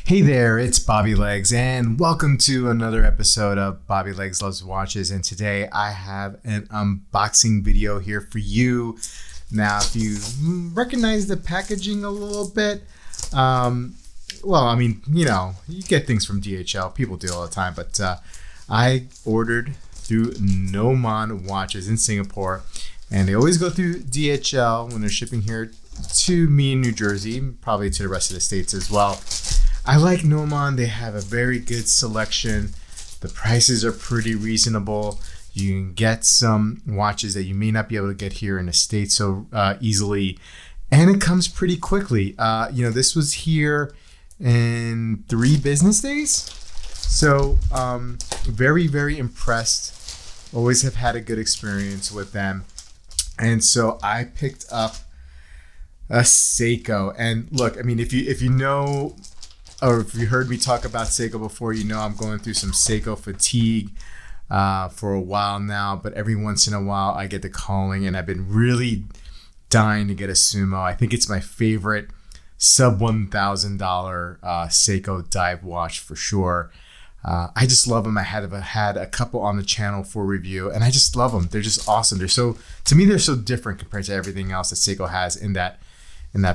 Hey there, it's Bobby Legs, and welcome to another episode of Bobby Legs Loves Watches. And today I have an unboxing video here for you. Now, if you recognize the packaging a little bit, well, I mean, you know, you get things from DHL. People do all the time, but I ordered through Nomon Watches in Singapore, and they always go through DHL when they're shipping here to me in New Jersey, probably to the rest of the states as well. I like Nomon. They have a very good selection. The prices are pretty reasonable. You can get some watches that you may not be able to get here in the States so easily. And it comes pretty quickly. This was here in 3 business days. So very, very impressed. Always have had a good experience with them. And so I picked up a Seiko. And look, I mean, if you know, or if you heard me talk about Seiko before, you know I'm going through some Seiko fatigue for a while now. But every once in a while, I get the calling, and I've been really dying to get a Sumo. I think it's my favorite sub $1,000 Seiko dive watch for sure. I just love them. I had a couple on the channel for review, and I just love them. They're just awesome. To me, they're so different compared to everything else that Seiko has in that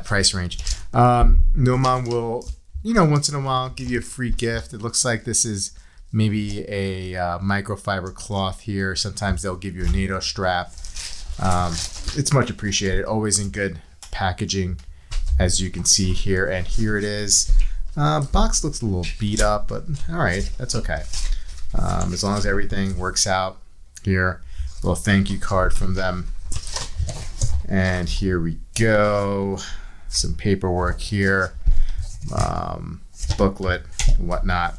price range. Nomon will, once in a while give you a free gift. It looks like this is maybe a microfiber cloth here. Sometimes they'll give you a NATO strap. It's much appreciated. Always in good packaging, as you can see here. And here it is. Box looks a little beat up, but all right, that's okay. As long as everything works out here. A little thank you card from them. And here we go. Some paperwork here. Booklet and whatnot.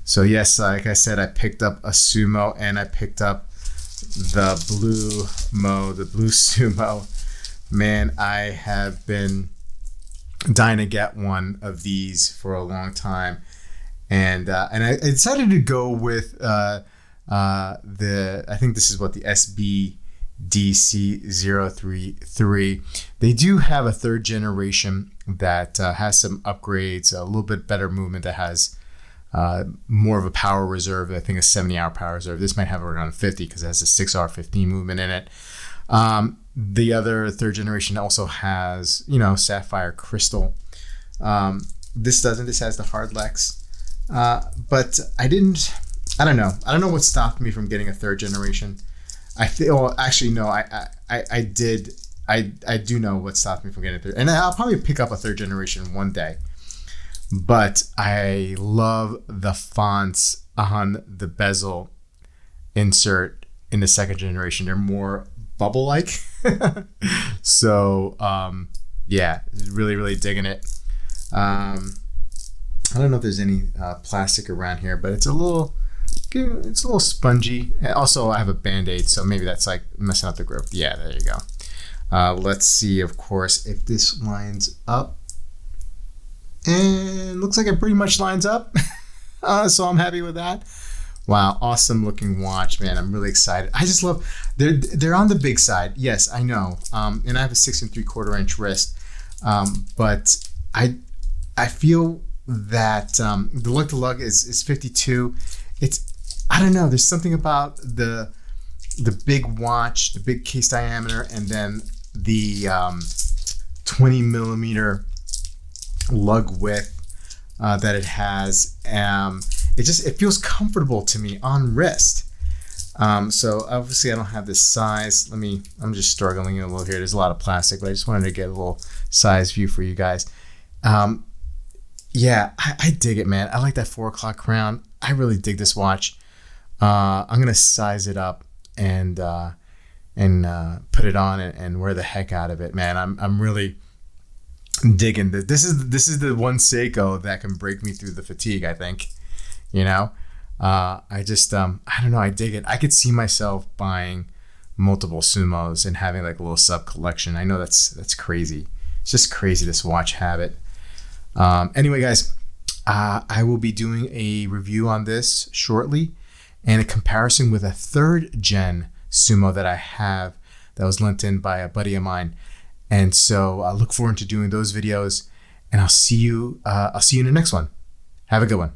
So yes, like I said, I picked up a Sumo, and I picked up the Blumo, the Blue Sumo. Man, I have been dying to get one of these for a long time, and I decided to go with I think this is what the SBDC033. They do have a 3rd generation that has some upgrades, a little bit better movement, that has more of a power reserve. I think a 70-hour power reserve. This might have around 50 because it has a 6R 15 movement in it. The other 3rd generation also has, sapphire crystal. This doesn't. This has the hard Lex. But I don't know what stopped me from getting a 3rd generation. I do know what stopped me from getting a 3rd, and I'll probably pick up a 3rd generation one day. But I love the fonts on the bezel insert in the 2nd generation. They're more bubble-like. So yeah, really, really digging it. I don't know if there's any plastic around here, but it's a little spongy. Also, I have a Band-Aid, so maybe that's like messing up the grip. Yeah, there you go. Let's see, of course, if this lines up. And looks like it pretty much lines up. So I'm happy with that. Wow, awesome looking watch, man. I'm really excited. I just love, they're on the big side. Yes, I know. And I have a 6 3/4 inch wrist. But I feel that the lug to lug is 52. I don't know. There's something about the big watch, the big case diameter, and then the 20 millimeter lug width that it has. It feels comfortable to me on wrist. So obviously I don't have this size. I'm just struggling a little here. There's a lot of plastic, but I just wanted to get a little size view for you guys. Yeah, I dig it, man. I like that 4 o'clock crown. I really dig this watch. I'm gonna size it up and put it on and wear the heck out of it, man. I'm really digging this. This is the one Seiko that can break me through the fatigue, I think. I don't know, I dig it. I could see myself buying multiple Sumos and having like a little sub collection. I know that's crazy. It's just crazy, this watch habit. Anyway, guys, I will be doing a review on this shortly, and a comparison with a 3rd gen Sumo that I have that was lent in by a buddy of mine. And so I look forward to doing those videos, and I'll see you in the next one. Have a good one.